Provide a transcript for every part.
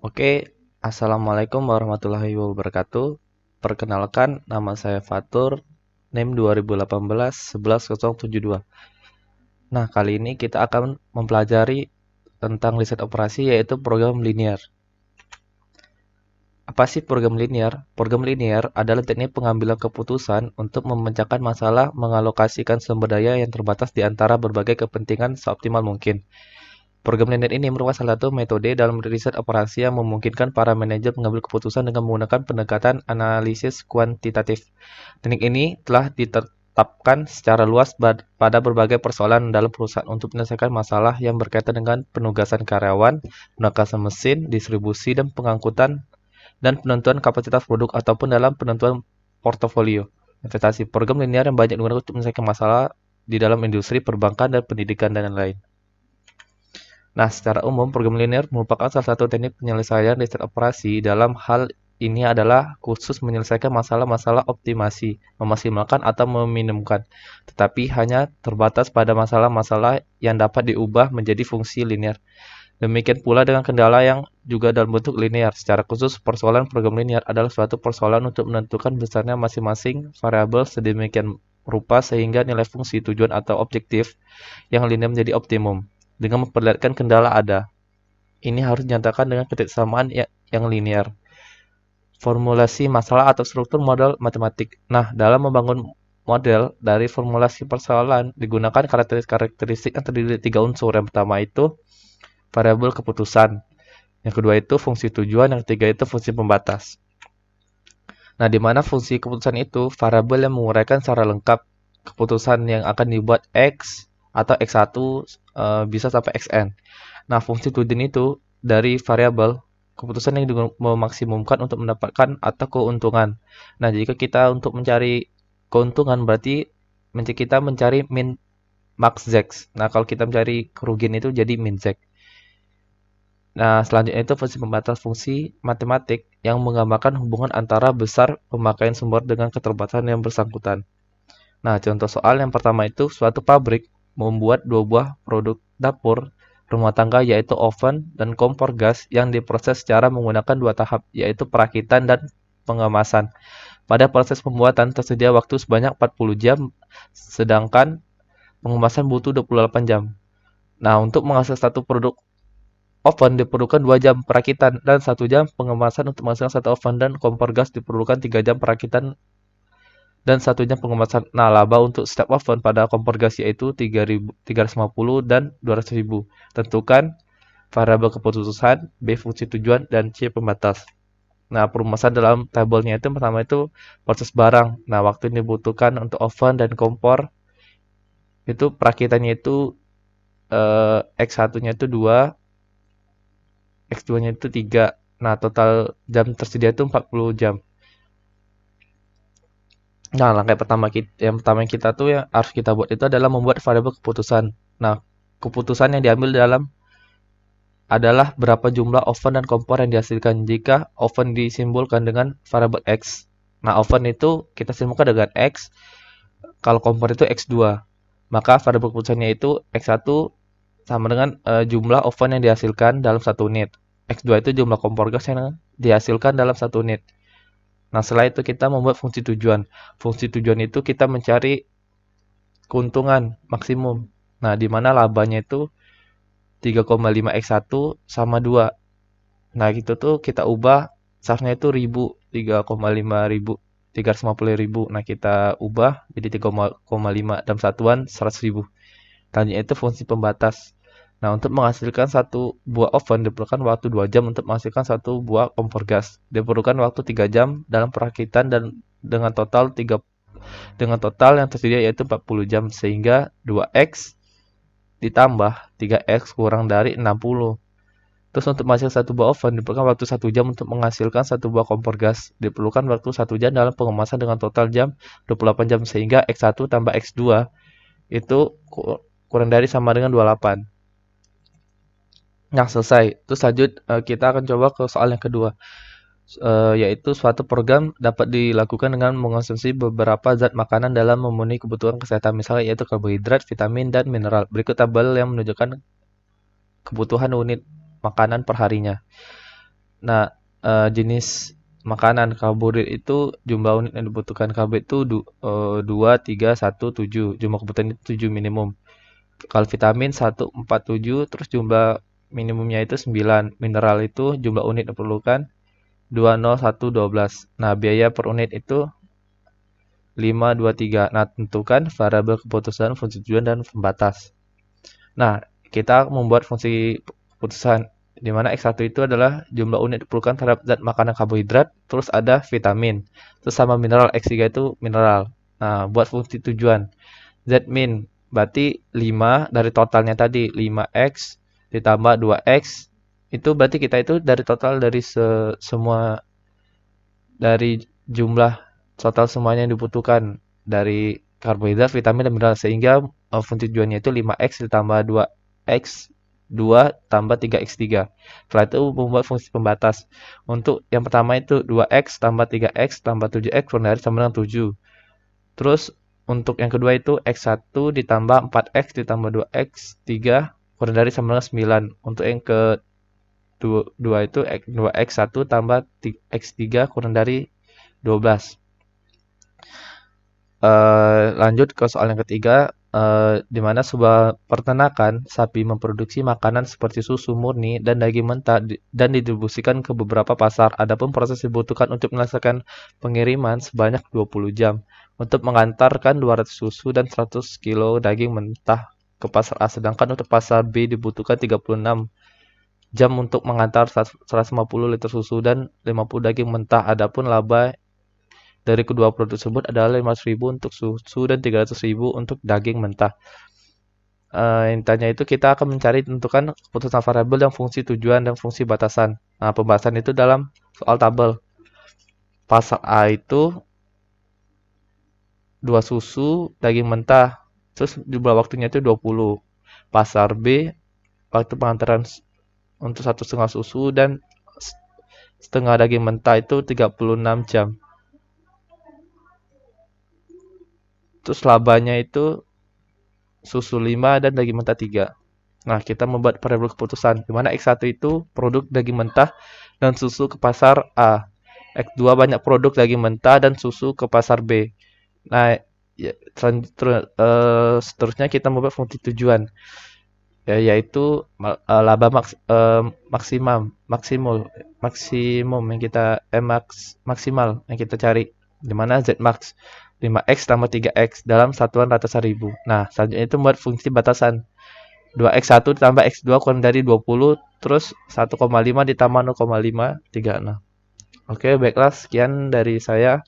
Oke, Assalamualaikum warahmatullahi wabarakatuh. Perkenalkan, nama saya Fatur, NIM 2018 11072. Nah, kali ini kita akan mempelajari tentang riset operasi yaitu program linear. Apa sih program linear? Program linear adalah teknik pengambilan keputusan untuk memecahkan masalah mengalokasikan sumber daya yang terbatas di antara berbagai kepentingan seoptimal mungkin. Program linear ini merupakan salah satu metode dalam riset operasi yang memungkinkan para manajer mengambil keputusan dengan menggunakan pendekatan analisis kuantitatif. Teknik ini telah ditetapkan secara luas pada berbagai persoalan dalam perusahaan untuk menyelesaikan masalah yang berkaitan dengan penugasan karyawan, penugasan mesin, distribusi dan pengangkutan, dan penentuan kapasitas produk ataupun dalam penentuan portofolio investasi. Program linear yang banyak digunakan untuk menyelesaikan masalah di dalam industri, perbankan, dan pendidikan, dan lain-lain. Nah, secara umum, program linear merupakan salah satu teknik penyelesaian riset operasi. Dalam hal ini adalah khusus menyelesaikan masalah-masalah optimasi, memaksimalkan atau meminimumkan, tetapi hanya terbatas pada masalah-masalah yang dapat diubah menjadi fungsi linear. Demikian pula dengan kendala yang juga dalam bentuk linear. Secara khusus, persoalan program linear adalah suatu persoalan untuk menentukan besarnya masing-masing variabel sedemikian rupa sehingga nilai fungsi tujuan atau objektif yang linear menjadi optimum. Dengan memperlihatkan kendala ada. Ini harus dinyatakan dengan ketidaksamaan yang linear. Formulasi masalah atau struktur model matematik. Nah, dalam membangun model dari formulasi persoalan digunakan karakteristik yang terdiri dari 3 unsur. Yang pertama itu variabel keputusan. Yang kedua itu fungsi tujuan, yang ketiga itu fungsi pembatas. Nah, di mana fungsi keputusan itu variabel yang menguraikan secara lengkap keputusan yang akan dibuat X atau X1 bisa sampai Xn. Nah, fungsi tujuan itu dari variabel keputusan yang memaksimumkan untuk mendapatkan atau keuntungan. Nah, jika kita untuk mencari keuntungan berarti kita mencari min max z. Nah, kalau kita mencari kerugian itu jadi min z. Nah, selanjutnya itu fungsi pembatas, fungsi matematik yang menggambarkan hubungan antara besar pemakaian sumber dengan keterbatasan yang bersangkutan. Nah, contoh soal yang pertama itu suatu pabrik membuat 2 buah produk dapur rumah tangga yaitu oven dan kompor gas yang diproses secara menggunakan 2 tahap yaitu perakitan dan pengemasan. Pada proses pembuatan tersedia waktu sebanyak 40 jam sedangkan pengemasan butuh 28 jam. Nah, untuk menghasilkan satu produk oven diperlukan 2 jam perakitan dan 1 jam pengemasan. Untuk menghasilkan satu oven dan kompor gas diperlukan 3 jam perakitan dan 1 jam pengemasan. Nah, laba untuk setiap oven pada kompor gas yaitu 350 dan 200.000. Tentukan variabel keputusan, B fungsi tujuan, dan C pembatas. Nah, perumusan dalam tabelnya itu pertama itu proses barang. Nah, waktu yang dibutuhkan untuk oven dan kompor itu perakitannya itu X1-nya itu 2, X2-nya itu 3. Nah, total jam tersedia itu 40 jam. Nah, langkah yang pertama kita tuh yang harus kita buat itu adalah membuat variabel keputusan. Nah, keputusan yang diambil adalah berapa jumlah oven dan kompor yang dihasilkan. Jika oven disimbolkan dengan variabel X. Nah, oven itu kita simbolkan dengan X. Kalau kompor itu X2. Maka variabel keputusannya itu X1 sama dengan jumlah oven yang dihasilkan dalam 1 unit. X2 itu jumlah kompor gas yang dihasilkan dalam 1 unit. Nah, setelah itu kita membuat fungsi tujuan. Fungsi tujuan itu kita mencari keuntungan maksimum. Nah, di mana labanya itu 3,5 X1 sama 2. Nah, gitu tuh kita ubah SAF-nya itu 1000, 3,5 ribu, 350.000. Nah, kita ubah jadi 3,5 dalam satuan 100.000. Selanjutnya itu fungsi pembatas. Nah, untuk menghasilkan satu buah oven diperlukan waktu 2 jam, untuk menghasilkan satu buah kompor gas diperlukan waktu 3 jam dalam perakitan dan dengan total yang tersedia yaitu 40 jam sehingga 2X ditambah 3X kurang dari 60. Terus untuk menghasilkan satu buah oven diperlukan waktu 1 jam, untuk menghasilkan satu buah kompor gas diperlukan waktu 1 jam dalam pengemasan dengan total jam 28 jam sehingga X1 tambah X2 itu kurang dari sama dengan 28. Nah, selesai. Terus lanjut kita akan coba ke soal yang kedua. Yaitu suatu program dapat dilakukan dengan mengonsumsi beberapa zat makanan dalam memenuhi kebutuhan kesehatan, misalnya yaitu karbohidrat, vitamin, dan mineral. Berikut tabel yang menunjukkan kebutuhan unit makanan per harinya. Nah, jenis makanan karbohidrat itu jumlah unit yang dibutuhkan karbohidrat itu 2, 3, 1, 7. Jumlah kebutuhan itu 7 minimum. Kalau vitamin 1, 4, 7, terus jumlah minimumnya itu 9. Mineral itu jumlah unit yang diperlukan 2, 0, 1, 12. Nah, biaya per unit itu 5, 2, 3. Nah, tentukan variabel keputusan, fungsi tujuan, dan pembatas. Nah, kita membuat fungsi keputusan di mana X1 itu adalah jumlah unit diperlukan terhadap zat makanan karbohidrat, terus ada vitamin, terus sama mineral, X3 itu mineral. Nah, buat fungsi tujuan. Z min berarti 5 dari totalnya tadi, 5X ditambah 2X, itu berarti kita itu dari total dari semua, dari jumlah total semuanya yang dibutuhkan dari karbohidrat, vitamin, dan mineral, sehingga fungsi tujuannya itu 5X ditambah 2X 2 tambah 3X3. Setelah itu membuat fungsi pembatas. Untuk yang pertama itu 2X tambah 3X tambah 7X kurang dari sama dengan 7. Terus untuk yang kedua itu X1 ditambah 4X ditambah 2X 3 kurang dari sama dengan 9. Untuk yang kedua itu 2X1 tambah X3 kurang dari 12. Lanjut ke soal yang ketiga, di mana sebuah peternakan sapi memproduksi makanan seperti susu murni dan daging mentah dan didistribusikan ke beberapa pasar. Adapun proses dibutuhkan untuk menyelesaikan pengiriman sebanyak 20 jam untuk mengantarkan 200 susu dan 100 kilo daging mentah ke pasar A. Sedangkan untuk pasar B dibutuhkan 36 jam untuk mengantar 150 liter susu dan 50 daging mentah. Adapun laba dari kedua produk tersebut adalah 500.000 untuk susu dan 300.000 untuk daging mentah. Intinya itu kita akan mencari tentukan keputusan variabel yang fungsi tujuan dan fungsi batasan. Nah, pembahasan itu dalam soal tabel. Pasar A itu 2 susu, daging mentah. Terus jumlah waktunya itu 20. Pasar B, waktu pengantaran untuk 1,5 susu dan setengah daging mentah itu 36 jam. Terus labanya itu susu 5 dan daging mentah 3. Nah, kita membuat variabel keputusan, di mana X1 itu produk daging mentah dan susu ke pasar A. X2 banyak produk daging mentah dan susu ke pasar B. Nah, ya, seterusnya kita membuat fungsi tujuan, yaitu laba maksimum yang kita maksimal yang kita cari, di mana Zmax 5X tambah 3X dalam satuan ratusan ribu. Nah, selanjutnya itu membuat fungsi batasan. 2X1 ditambah X2 kurang dari 20, terus 1,5 ditambah 0,536. Oke, baiklah, sekian dari saya.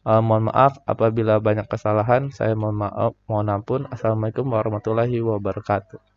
Mohon maaf apabila banyak kesalahan. Saya mohon maaf, mohon ampun. Assalamualaikum warahmatullahi wabarakatuh.